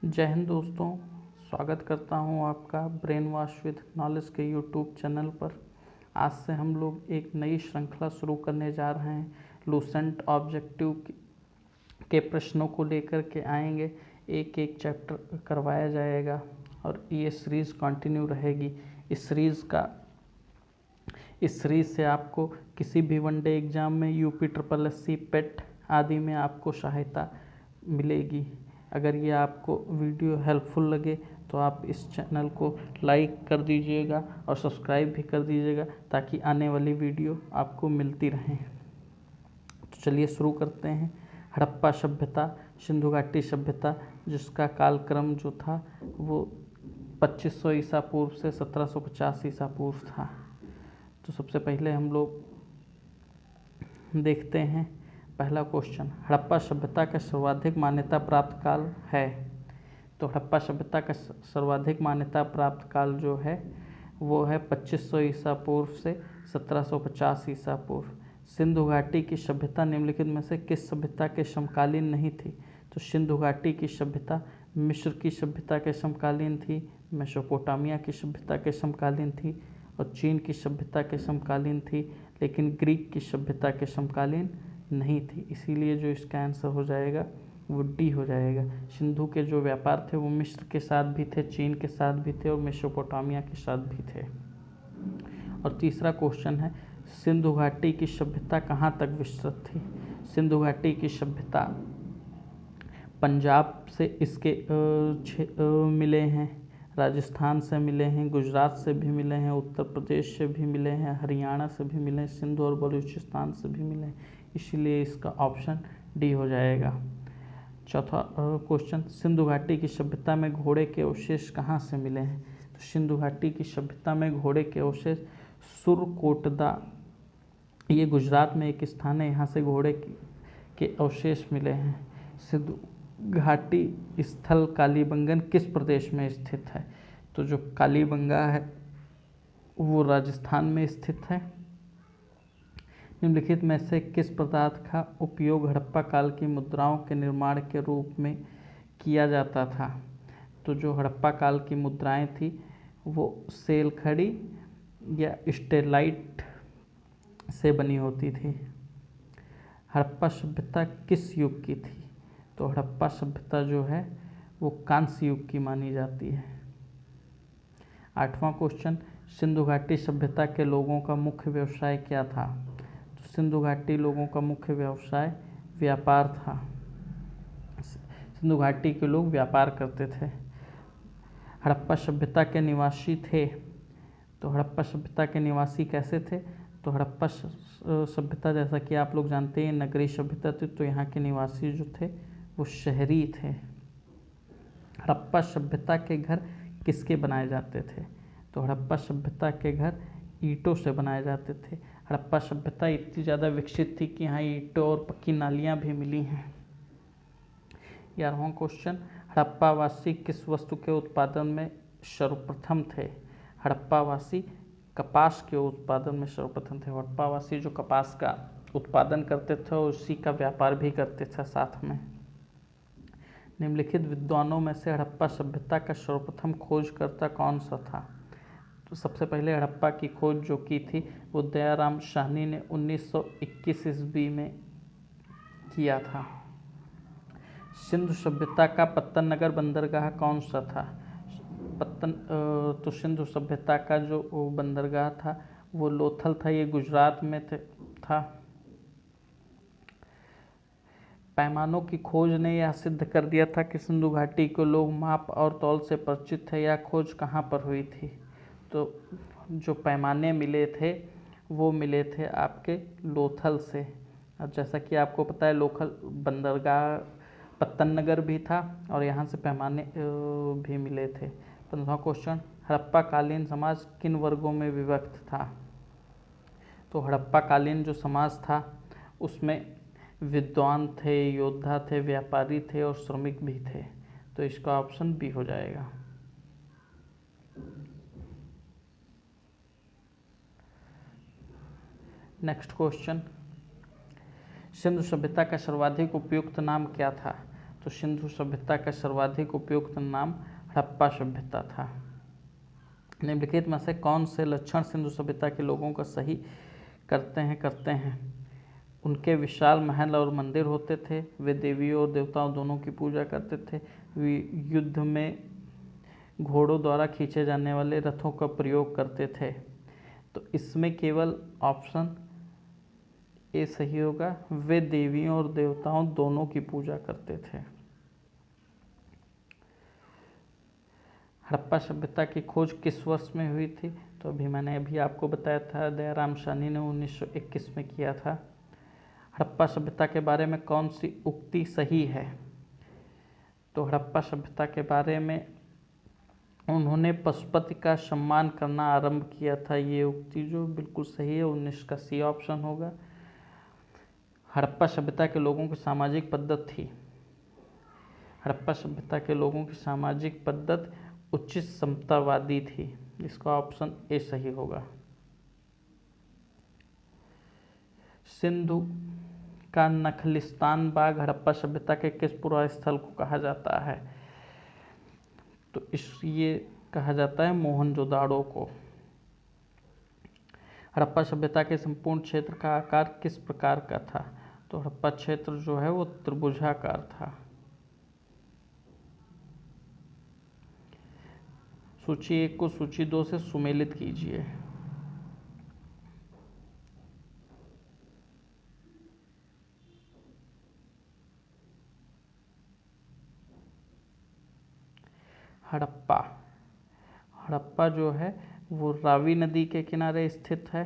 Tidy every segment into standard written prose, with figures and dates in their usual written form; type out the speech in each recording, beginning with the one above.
जय हिंद दोस्तों, स्वागत करता हूं आपका ब्रेन वॉश विद नॉलेज के यूट्यूब चैनल पर। आज से हम लोग एक नई श्रृंखला शुरू करने जा रहे हैं। लूसेंट ऑब्जेक्टिव के प्रश्नों को लेकर के आएंगे, एक एक चैप्टर करवाया जाएगा और ये सीरीज़ कंटिन्यू रहेगी। इस सीरीज़ से आपको किसी भी वनडे एग्ज़ाम में यूपी SSC पेट आदि में आपको सहायता मिलेगी। अगर ये आपको वीडियो हेल्पफुल लगे तो आप इस चैनल को लाइक कर दीजिएगा और सब्सक्राइब भी कर दीजिएगा ताकि आने वाली वीडियो आपको मिलती रहें। तो चलिए शुरू करते हैं। हड़प्पा सभ्यता, सिंधु घाटी सभ्यता, जिसका कालक्रम जो था वो 2500 ईसा पूर्व से 1750 ईसा पूर्व था। तो सबसे पहले हम लोग देखते हैं पहला क्वेश्चन, हड़प्पा सभ्यता का सर्वाधिक मान्यता प्राप्त काल है। तो हड़प्पा सभ्यता का सर्वाधिक मान्यता प्राप्त काल जो है वो है 2500 ईसा पूर्व से 1750 ईसा पूर्व। सिंधु घाटी की सभ्यता निम्नलिखित में से किस सभ्यता के समकालीन नहीं थी? तो सिंधु घाटी की सभ्यता मिस्र की सभ्यता के समकालीन थी, मेसोपोटामिया की सभ्यता के समकालीन थी और चीन की सभ्यता के समकालीन थी, लेकिन ग्रीक की सभ्यता के समकालीन नहीं थी। इसीलिए जो इसका आंसर हो जाएगा वो डी हो जाएगा। सिंधु के जो व्यापार थे वो मिस्र के साथ भी थे, चीन के साथ भी थे और मेसोपोटामिया के साथ भी थे। और तीसरा क्वेश्चन है, सिंधु घाटी की सभ्यता कहाँ तक विस्तृत थी? सिंधु घाटी की सभ्यता पंजाब से इसके मिले हैं, राजस्थान से मिले हैं, गुजरात से भी मिले हैं, उत्तर प्रदेश से भी मिले हैं, हरियाणा से भी मिले हैं, सिंध और बलूचिस्तान से भी मिले हैं। इसीलिए इसका ऑप्शन डी हो जाएगा। चौथा क्वेश्चन, सिंधु घाटी की सभ्यता में घोड़े के अवशेष कहाँ से मिले हैं? तो सिंधु घाटी की सभ्यता में घोड़े के अवशेष सुरकोटदा, ये गुजरात में एक स्थान है, यहाँ से घोड़े के अवशेष मिले हैं। सिंधु घाटी स्थल कालीबंगन किस प्रदेश में स्थित है? तो जो कालीबंगा है वो राजस्थान में स्थित है। निम्नलिखित में से किस पदार्थ का उपयोग हड़प्पा काल की मुद्राओं के निर्माण के रूप में किया जाता था? तो जो हड़प्पा काल की मुद्राएं थी वो सेल खड़ी या स्टेलाइट से बनी होती थी। हड़प्पा सभ्यता किस युग की थी? तो हड़प्पा सभ्यता जो है वो कांस्य युग की मानी जाती है। आठवां क्वेश्चन, सिंधु घाटी सभ्यता के लोगों का मुख्य व्यवसाय क्या था? तो सिंधु घाटी लोगों का मुख्य व्यवसाय व्यापार था। सिंधु घाटी के लोग व्यापार करते थे। हड़प्पा सभ्यता के निवासी थे। तो हड़प्पा सभ्यता के निवासी कैसे थे? तो हड़प्पा सभ्यता, जैसा कि आप लोग जानते हैं, नगरीय सभ्यता थी, तो यहाँ के निवासी जो थे वो शहरी थे। हड़प्पा सभ्यता के घर किसके बनाए जाते थे? तो हड़प्पा सभ्यता के घर ईंटों से बनाए जाते थे। हड़प्पा सभ्यता इतनी ज़्यादा विकसित थी कि यहाँ ईंटों और पक्की नालियाँ भी मिली हैं। 11वां क्वेश्चन, हड़प्पावासी किस वस्तु के उत्पादन में सर्वप्रथम थे? हड़प्पावासी कपास के उत्पादन में सर्वप्रथम थे। हड़प्पावासी जो कपास का उत्पादन करते थे और उसी का व्यापार भी करते थे साथ में। निम्नलिखित विद्वानों में से हड़प्पा सभ्यता का सर्वप्रथम खोजकर्ता कौन सा था? तो सबसे पहले हड़प्पा की खोज जो की थी वो दयाराम साहनी ने 1921 ईस्वी में किया था। सिंधु सभ्यता का पत्तन नगर बंदरगाह कौन सा था? तो सिंधु सभ्यता का जो बंदरगाह था वो लोथल था, ये गुजरात में था। पैमानों की खोज ने यह सिद्ध कर दिया था कि सिंधु घाटी के लोग माप और तौल से परिचित थे। यह खोज कहाँ पर हुई थी? तो जो पैमाने मिले थे वो मिले थे आपके लोथल से। अब जैसा कि आपको पता है, लोथल बंदरगाह पत्तन नगर भी था और यहाँ से पैमाने भी मिले थे। 15वां क्वेश्चन, हड़प्पा कालीन समाज किन वर्गों में विभक्त था? तो हड़प्पा कालीन जो समाज था उसमें विद्वान थे, योद्धा थे, व्यापारी थे और श्रमिक भी थे। तो इसका ऑप्शन बी हो जाएगा। नेक्स्ट क्वेश्चन, सिंधु सभ्यता का सर्वाधिक उपयुक्त नाम क्या था? तो सिंधु सभ्यता का सर्वाधिक उपयुक्त नाम हड़प्पा सभ्यता था। निम्नलिखित में से कौन से लक्षण सिंधु सभ्यता के लोगों का सही करते हैं? उनके विशाल महल और मंदिर होते थे, वे देवियों और देवताओं दोनों की पूजा करते थे, वे युद्ध में घोड़ों द्वारा खींचे जाने वाले रथों का प्रयोग करते थे। तो इसमें केवल ऑप्शन ए सही होगा, वे देवियों और देवताओं दोनों की पूजा करते थे। हड़प्पा सभ्यता की खोज किस वर्ष में हुई थी? तो मैंने आपको बताया था, दयाराम साहनी ने 1921 में किया था। हड़प्पा सभ्यता के बारे में कौन सी उक्ति सही है? तो हड़प्पा सभ्यता के बारे में उन्होंने पशुपति का सम्मान करना आरंभ किया था, ये उक्ति जो बिल्कुल सही है, 19 का सी ऑप्शन होगा। हड़प्पा सभ्यता के लोगों की सामाजिक पद्धति थी। हड़प्पा सभ्यता के लोगों की सामाजिक पद्धति उचित समतावादी थी, इसका ऑप्शन ए सही होगा। सिंधु का नखलिस्तान बाग हड़प्पा सभ्यता के किस पुराने स्थल को कहा जाता है? तो ये कहा जाता है मोहनजोदाड़ो को। हड़प्पा सभ्यता के संपूर्ण क्षेत्र का आकार किस प्रकार का था? तो हड़प्पा क्षेत्र जो है वो त्रिभुजाकार था। सूची 1 को सूची 2 से सुमेलित कीजिए। हड़प्पा जो है वो रावी नदी के किनारे स्थित है।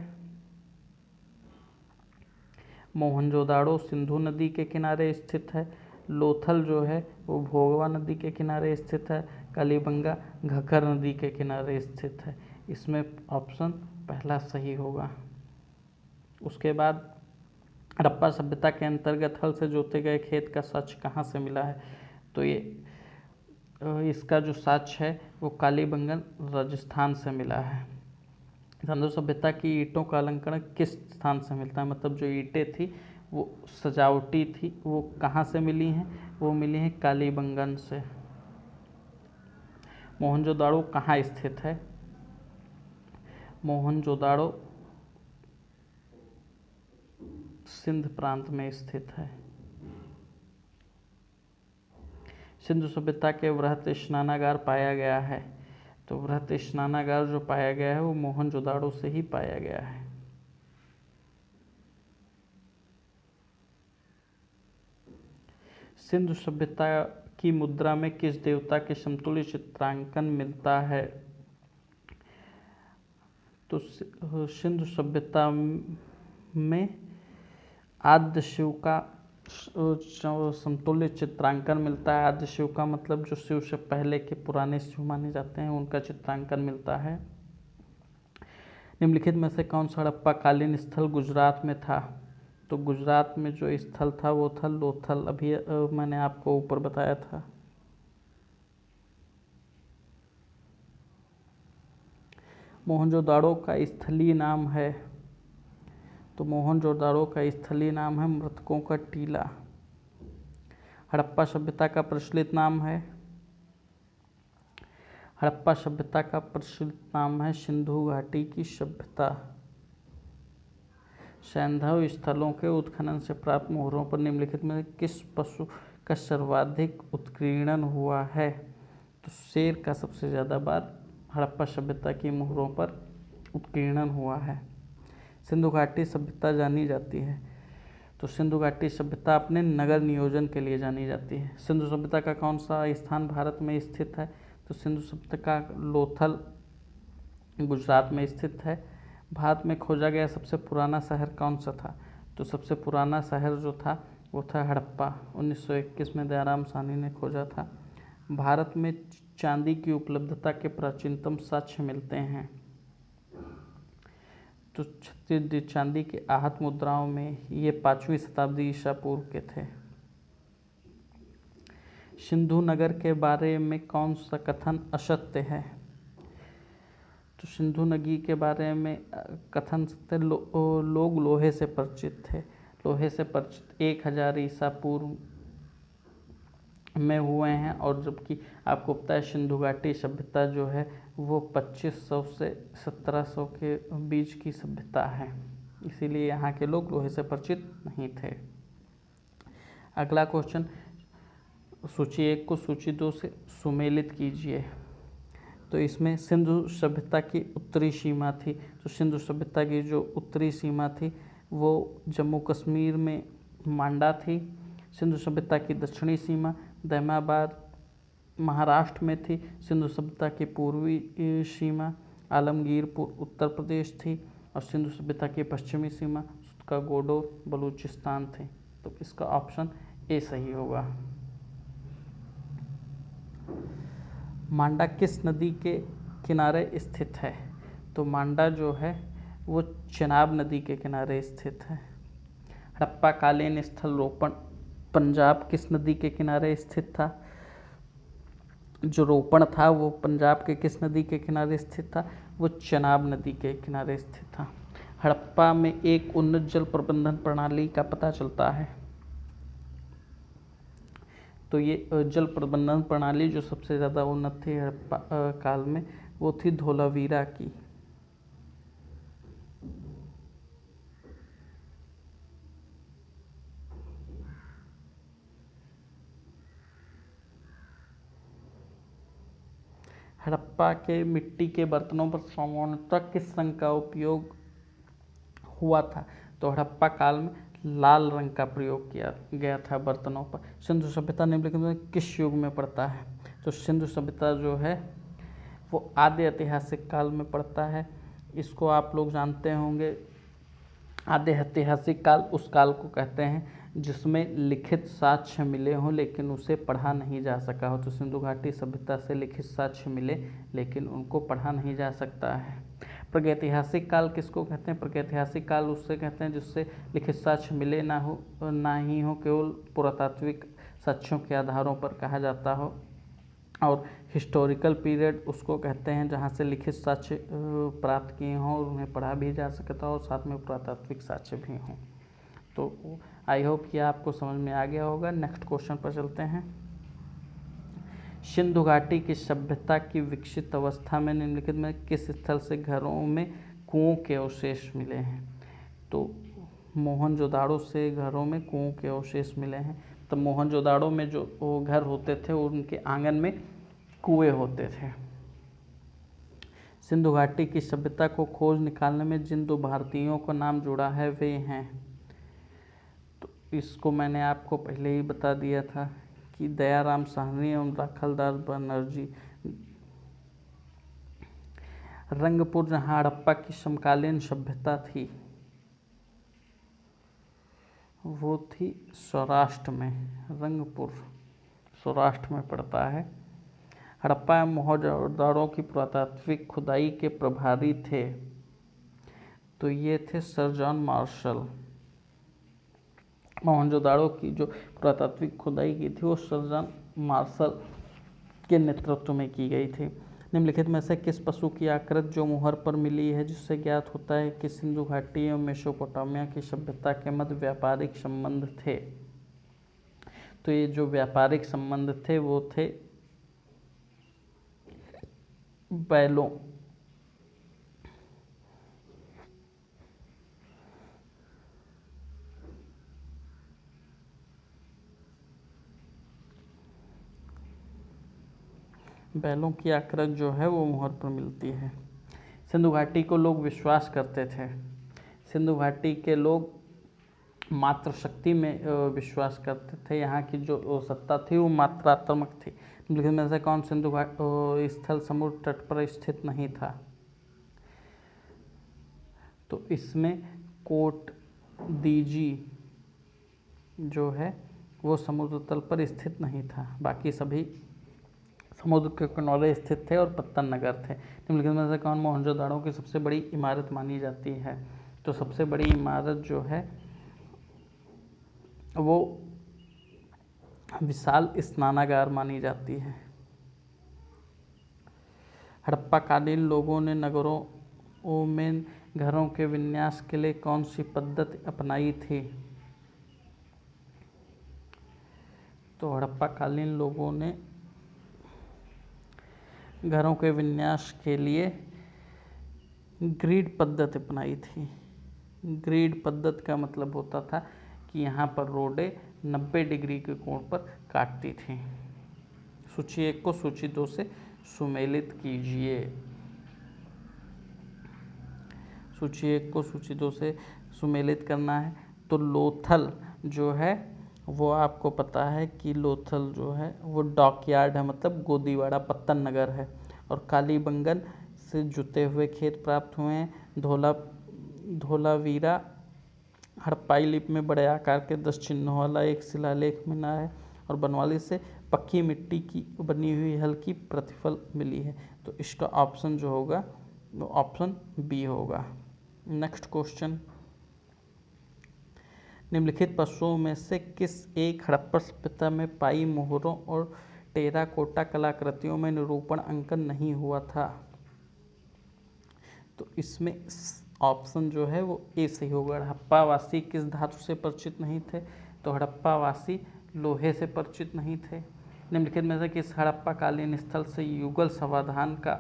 मोहनजोदाड़ो सिंधु नदी के किनारे स्थित है। लोथल जो है वो भोगवा नदी के किनारे स्थित है। कालीबंगा घग्गर नदी के किनारे स्थित है। इसमें ऑप्शन पहला सही होगा। उसके बाद हड़प्पा सभ्यता के अंतर्गत हल से जोते गए खेत का साक्ष्य कहाँ से मिला है? तो इसका जो साक्ष्य है वो कालीबंगन राजस्थान से मिला है। सिंधु सभ्यता की ईंटों का अलंकरण किस स्थान से मिलता है? मतलब जो ईंटें थी वो सजावटी थी, वो कहाँ से मिली हैं? वो मिली हैं कालीबंगन से। मोहनजोदाड़ो कहाँ स्थित है? मोहनजोदाड़ो सिंध प्रांत में स्थित है। सिंधु सभ्यता के वृहत स्नानागार पाया गया है। तो वृहत स्नानागार जो पाया गया है वो मोहनजोदाड़ो से ही पाया गया है। सिंधु सभ्यता की मुद्रा में किस देवता के समतुल्य चित्रांकन मिलता है? तो सिंधु सभ्यता में आद्य शिव का समतुल्य चित्रांकन मिलता है। आद्य शिव का मतलब जो शिव से पहले के पुराने शिव माने जाते हैं उनका चित्रांकन मिलता है। निम्नलिखित में से कौन सा हड़प्पा कालीन स्थल गुजरात में था? तो गुजरात में जो स्थल था वो था लोथल। अभी मैंने आपको ऊपर बताया था। मोहनजोदाड़ो का स्थलीय नाम है। तो मोहनजोदाड़ो का स्थलीय नाम है मृतकों का टीला। हड़प्पा सभ्यता का प्रचलित नाम है। हड़प्पा सभ्यता का प्रचलित नाम है सिंधु घाटी की सभ्यता। सैंधव स्थलों के उत्खनन से प्राप्त मोहरों पर निम्नलिखित में किस पशु का सर्वाधिक उत्कीर्णन हुआ है? तो शेर का सबसे ज़्यादा बार हड़प्पा सभ्यता की मोहरों पर उत्कीर्णन हुआ है। सिंधु घाटी सभ्यता जानी जाती है। तो सिंधु घाटी सभ्यता अपने नगर नियोजन के लिए जानी जाती है। सिंधु सभ्यता का कौन सा स्थान भारत में स्थित है? तो सिंधु सभ्यता का लोथल गुजरात में स्थित है। भारत में खोजा गया सबसे पुराना शहर कौन सा था? तो सबसे पुराना शहर जो था वो था हड़प्पा। 1921 में दयाराम साहनी ने खोजा था। भारत में चांदी की उपलब्धता के प्राचीनतम साक्ष्य मिलते हैं। तो छत्तीसगढ़ चांदी के आहत मुद्राओं में ये 5वीं शताब्दी ईसा पूर्व के थे। सिंधु नगर के बारे में कौन सा कथन असत्य है? तो सिंधु नदी के बारे में कथन सत्य लोग लोहे से परिचित थे। लोहे से परिचित 1000 ईसा पूर्व में हुए हैं, और जबकि आपको पता है सिंधु घाटी सभ्यता जो है वो 2500 से 1700 के बीच की सभ्यता है, इसीलिए यहाँ के लोग लोहे से परिचित नहीं थे। अगला क्वेश्चन, सूची 1 को सूची 2 से सुमेलित कीजिए। तो इसमें सिंधु सभ्यता की उत्तरी सीमा थी, तो सिंधु सभ्यता की जो उत्तरी सीमा थी वो जम्मू कश्मीर में मांडा थी। सिंधु सभ्यता की दक्षिणी सीमा दैमाबाद महाराष्ट्र में थी। सिंधु सभ्यता की पूर्वी सीमा आलमगीरपुर उत्तर प्रदेश थी, और सिंधु सभ्यता की पश्चिमी सीमा उसका गोडोर बलूचिस्तान थी। तो इसका ऑप्शन ए सही होगा। मांडा किस नदी के किनारे स्थित है? तो मांडा जो है वो चेनाब नदी के किनारे स्थित है। हड़प्पा कालीन स्थल रोपण पंजाब किस नदी के किनारे स्थित था? जो रोपण था वो पंजाब के किस नदी के किनारे स्थित था? वो चेनाब नदी के किनारे स्थित था। हड़प्पा में एक उन्नत जल प्रबंधन प्रणाली का पता चलता है। तो ये जल प्रबंधन प्रणाली जो सबसे ज़्यादा उन्नत थी हड़प्पा काल में वो थी धोलावीरा की। हड़प्पा के मिट्टी के बर्तनों पर सामान्यतः किस रंग का उपयोग हुआ था? तो हड़प्पा काल में लाल रंग का प्रयोग किया गया था बर्तनों पर। सिंधु सभ्यता निम्नलिखित में किस युग में पड़ता है? तो सिंधु सभ्यता जो है वो आद्य ऐतिहासिक काल में पड़ता है। इसको आप लोग जानते होंगे। आद्य ऐतिहासिक काल उस काल को कहते हैं जिसमें लिखित साक्ष्य मिले हों लेकिन उसे पढ़ा नहीं जा सका हो। तो सिंधु घाटी सभ्यता से लिखित साक्ष्य मिले लेकिन उनको पढ़ा नहीं जा सकता है। प्रागैतिहासिक काल किसको कहते हैं? प्रागैतिहासिक काल उससे कहते हैं जिससे लिखित साक्ष्य मिले ना ही हो, केवल पुरातात्विक साक्ष्यों के आधारों पर कहा जाता हो। और हिस्टोरिकल पीरियड उसको कहते हैं जहाँ से लिखित साक्ष्य प्राप्त किए हों और उन्हें पढ़ा भी जा सकता हो और साथ में पुरातात्विक साक्ष्य भी हों। तो आई होप कि आपको समझ में आ गया होगा। नेक्स्ट क्वेश्चन पर चलते हैं। सिंधु घाटी की सभ्यता की विकसित अवस्था में निम्नलिखित में किस स्थल से घरों में कुओं के अवशेष मिले हैं? तो मोहनजोदाड़ो से घरों में कुओं के अवशेष मिले हैं। तो मोहनजोदाड़ो में जो घर होते थे उनके आंगन में कुएं होते थे। सिंधु घाटी की सभ्यता को खोज निकालने में जिन 2 भारतीयों का नाम जुड़ा है वे हैं। तो इसको मैंने आपको पहले ही बता दिया था कि दयाराम साहनी एवं राखलदास बनर्जी। रंगपुर जहाँ हड़प्पा की समकालीन सभ्यता थी वो थी सौराष्ट्र में। रंगपुर सौराष्ट्र में पड़ता है। हड़प्पा एवं मोहनजोदाड़ो की पुरातात्विक खुदाई के प्रभारी थे तो ये थे सर जॉन मार्शल। मोहनजोदाड़ो की जो पुरातात्विक खुदाई की थी वो सर जॉन मार्शल के नेतृत्व में की गई थी। निम्नलिखित में से किस पशु की आकृति जो मुहर पर मिली है जिससे ज्ञात होता है कि सिंधु घाटी एवं मेसोपोटामिया की सभ्यता के मध्य व्यापारिक संबंध थे? तो ये जो व्यापारिक संबंध थे वो थे बैलों। बैलों की आकृति जो है वो मुहर पर मिलती है। सिंधु घाटी को लोग विश्वास करते थे। सिंधु घाटी के लोग मातृशक्ति में विश्वास करते थे। यहाँ की जो सत्ता थी वो मात्रात्मक थी। निम्नलिखित में से कौन सिंधु स्थल समुद्र तट पर स्थित नहीं था? तो इसमें कोट दीजी जो है वो समुद्र तल पर स्थित नहीं था। बाकी सभी समुद्र के किनारे स्थित थे और पत्तन नगर थे। निम्नलिखित में से कौन मोहनजोदाड़ो की सबसे बड़ी इमारत मानी जाती है? तो सबसे बड़ी इमारत जो है वो विशाल स्नानागार मानी जाती है। हड़प्पा कालीन लोगों ने नगरों में घरों के विन्यास के लिए कौन सी पद्धति अपनाई थी? तो हड़प्पा कालीन लोगों ने घरों के विन्यास के लिए ग्रिड पद्धति अपनाई थी। ग्रिड पद्धति का मतलब होता था कि यहाँ पर रोडें 90 डिग्री के कोण पर काटती थी। सूची 1 को सूची 2 से सुमेलित कीजिए। सूची 1 को सूची 2 से सुमेलित करना है तो लोथल जो है वो आपको पता है कि लोथल जो है वो डॉकयार्ड है, मतलब गोदीवाड़ा पत्तन नगर है। और कालीबंगन से जुते हुए खेत प्राप्त हुए हैं। धोलावीरा हड़प्पाई लिपि में बड़े आकार के 10 चिन्हों वाला एक शिलालेख मिला है। और बनवाली से पक्की मिट्टी की बनी हुई हल्की प्रतिफल मिली है। तो इसका ऑप्शन जो होगा वो ऑप्शन बी होगा। नेक्स्ट क्वेश्चन, निम्नलिखित पशुओं में से किस एक हड़प्पा सभ्यता में पाई मोहरों और टेराकोटा कलाकृतियों में निरूपण अंकन नहीं हुआ था? तो इसमें ऑप्शन जो है वो ए सही होगा। हड़प्पावासी किस धातु से परिचित नहीं थे? तो हड़प्पावासी लोहे से परिचित नहीं थे। निम्नलिखित में से किस हड़प्पा कालीन स्थल से युगल समाधान का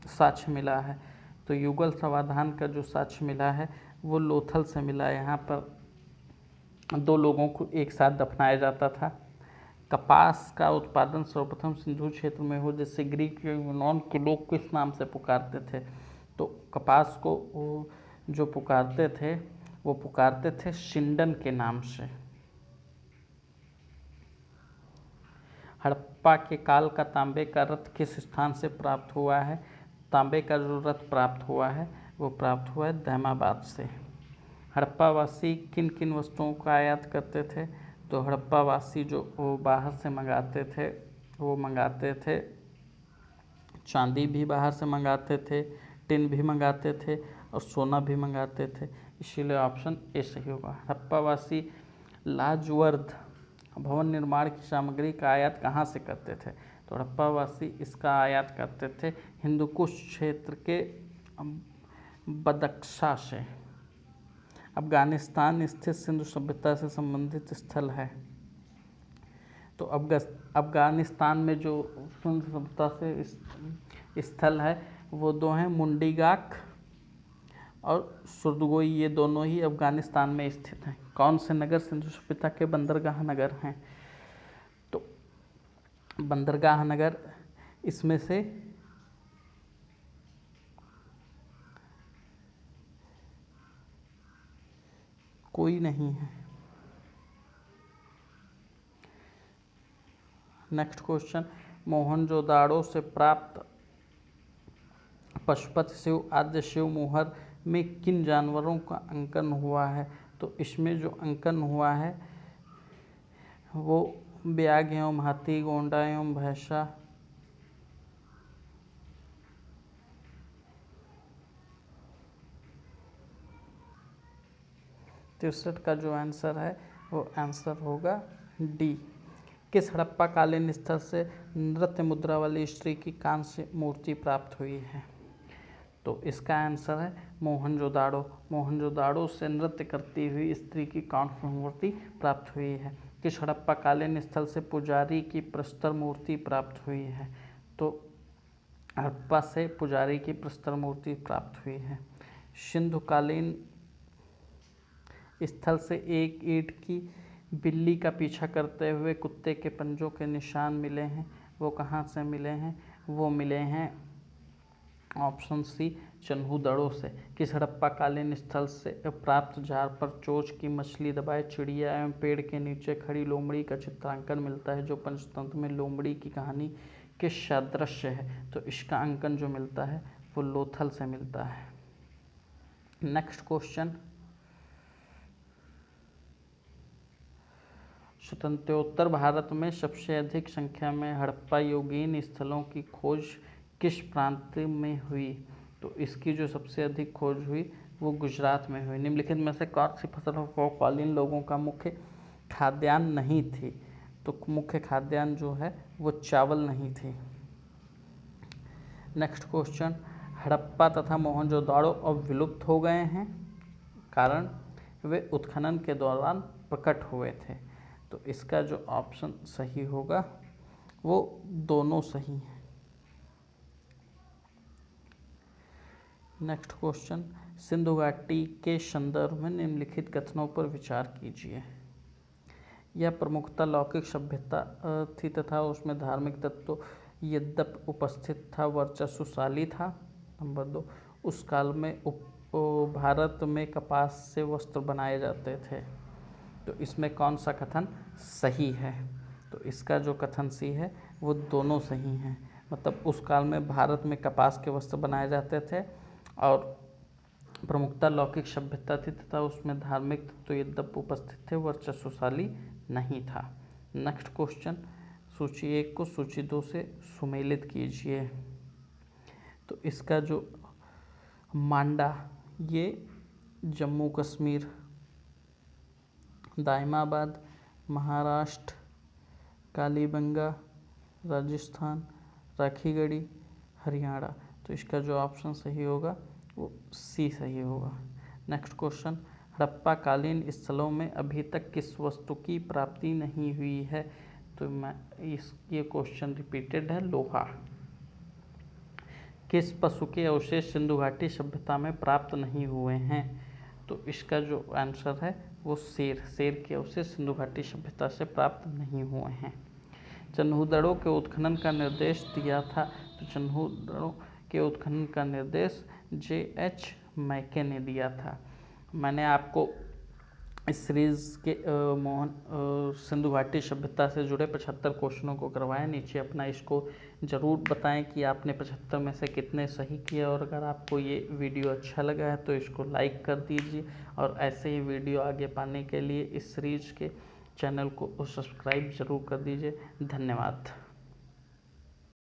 साक्ष्य मिला है? तो युगल समाधान का जो साक्ष्य मिला है वो लोथल से मिला है। यहाँ पर 2 लोगों को एक साथ दफनाया जाता था। कपास का उत्पादन सर्वप्रथम सिंधु क्षेत्र में हो, जैसे ग्रीक या यूनान के लोग किस नाम से पुकारते थे? तो कपास को जो पुकारते थे वो पुकारते थे शिंडन के नाम से। हड़प्पा के काल का तांबे का रथ किस स्थान से प्राप्त हुआ है? तांबे का जो रथ प्राप्त हुआ है वो प्राप्त हुआ है दहमाबाद से। हड़प्पावासी किन किन वस्तुओं का आयात करते थे? तो हड़प्पावासी जो वो बाहर से मंगाते थे वो मंगाते थे चांदी भी बाहर से मंगाते थे, टिन भी मंगाते थे और सोना भी मंगाते थे। इसीलिए ऑप्शन ए सही होगा। हड़प्पावासी लाजवर्द भवन निर्माण की सामग्री का आयात कहाँ से करते थे? तो हड़प्पावासी इसका आयात करते थे हिंदुकुश क्षेत्र के बदख्शा से। अफगानिस्तान स्थित सिंधु सभ्यता से संबंधित स्थल है। तो अफगानिस्तान में जो सिंधु सभ्यता से स्थल है वो 2 हैं, मुंडीगाक और सुरदगोई। ये दोनों ही अफगानिस्तान में स्थित हैं। कौन से नगर सिंधु सभ्यता के बंदरगाह नगर हैं? तो बंदरगाह नगर इसमें से कोई नहीं है। नेक्स्ट क्वेश्चन, मोहनजोदाड़ो से प्राप्त पशुपति शिव आद्य शिव मोहर में किन जानवरों का अंकन हुआ है? तो इसमें जो अंकन हुआ है वो ब्याघ एवं हाथी, गोंडा एवं भैंसा। 63 का जो आंसर है वो आंसर होगा डी। किस हड़प्पा कालीन स्थल से नृत्य मुद्रा वाली स्त्री की कांस्य मूर्ति प्राप्त हुई है? तो इसका आंसर है मोहनजोदाड़ो। मोहनजोदाड़ो से नृत्य करती हुई स्त्री की कांस्य मूर्ति प्राप्त हुई है। किस हड़प्पा कालीन स्थल से पुजारी की प्रस्तर मूर्ति प्राप्त हुई है? तो हड़प्पा से पुजारी की प्रस्तर मूर्ति प्राप्त हुई है। सिंधुकालीन स्थल से एक ईंट की बिल्ली का पीछा करते हुए कुत्ते के पंजों के निशान मिले हैं। वो कहाँ से मिले हैं? वो मिले हैं ऑप्शन सी चन्हूदड़ों से। किस हड़प्पा कालीन स्थल से प्राप्त जार पर चोंच की मछली दबाए चिड़िया एवं पेड़ के नीचे खड़ी लोमड़ी का चित्रांकन मिलता है जो पंचतंत्र में लोमड़ी की कहानी के सादृश्य है? तो इसका अंकन जो मिलता है वो लोथल से मिलता है। नेक्स्ट क्वेश्चन, स्वतंत्रोत्तर भारत में सबसे अधिक संख्या में हड़प्पा युगीन स्थलों की खोज किस प्रांत में हुई? तो इसकी जो सबसे अधिक खोज हुई वो गुजरात में हुई। निम्नलिखित में से कौन सी फसलों को कालीन लोगों का मुख्य खाद्यान्न नहीं थी? तो मुख्य खाद्यान्न जो है वो चावल नहीं थी। नेक्स्ट क्वेश्चन, हड़प्पा तथा मोहनजोदाड़ो अब विलुप्त हो गए हैं, कारण वे उत्खनन के दौरान प्रकट हुए थे। तो इसका जो ऑप्शन सही होगा वो दोनों सही हैं। नेक्स्ट क्वेश्चन, सिंधु घाटी के संदर्भ में निम्नलिखित कथनों पर विचार कीजिए। यह प्रमुखतः लौकिक सभ्यता थी तथा उसमें धार्मिक तत्व यद्यपि उपस्थित था, वर्चस्वशाली था। नंबर 2, उस काल में भारत में कपास से वस्त्र बनाए जाते थे। तो इसमें कौन सा कथन सही है? तो इसका जो कथन सी है वो दोनों सही हैं। मतलब उस काल में भारत में कपास के वस्त्र बनाए जाते थे और प्रमुखता लौकिक सभ्यता थी तथा उसमें धार्मिक तत्व यद्यपि उपस्थित थे, वर्चस्वशाली नहीं था। नेक्स्ट क्वेश्चन, सूची 1 को सूची 2 से सुमेलित कीजिए। तो इसका जो मांडा ये जम्मू कश्मीर, दाइमाबाद महाराष्ट्र, कालीबंगा राजस्थान, राखीगढ़ी हरियाणा। तो इसका जो ऑप्शन सही होगा वो सी सही होगा। नेक्स्ट क्वेश्चन, हड़प्पा कालीन स्थलों में अभी तक किस वस्तु की प्राप्ति नहीं हुई है? तो ये क्वेश्चन रिपीटेड है, लोहा। किस पशु के अवशेष सिंधु घाटी सभ्यता में प्राप्त नहीं हुए हैं? तो इसका जो आंसर है वो शेर के अवशेष सिंधु घाटी सभ्यता से प्राप्त नहीं हुए हैं। चन्हूदड़ों के उत्खनन का निर्देश दिया था। तो चन्हूदड़ों के उत्खनन का निर्देश J.H. मैके ने दिया था। मैंने आपको इस सीरीज़ के सिंधु घाटी सभ्यता से जुड़े 75 क्वेश्चनों को करवाया। नीचे अपना इसको ज़रूर बताएं कि आपने 75 में से कितने सही किए, और अगर आपको ये वीडियो अच्छा लगा है तो इसको लाइक कर दीजिए, और ऐसे ही वीडियो आगे पाने के लिए इस सीरीज़ के चैनल को सब्सक्राइब ज़रूर कर दीजिए। धन्यवाद।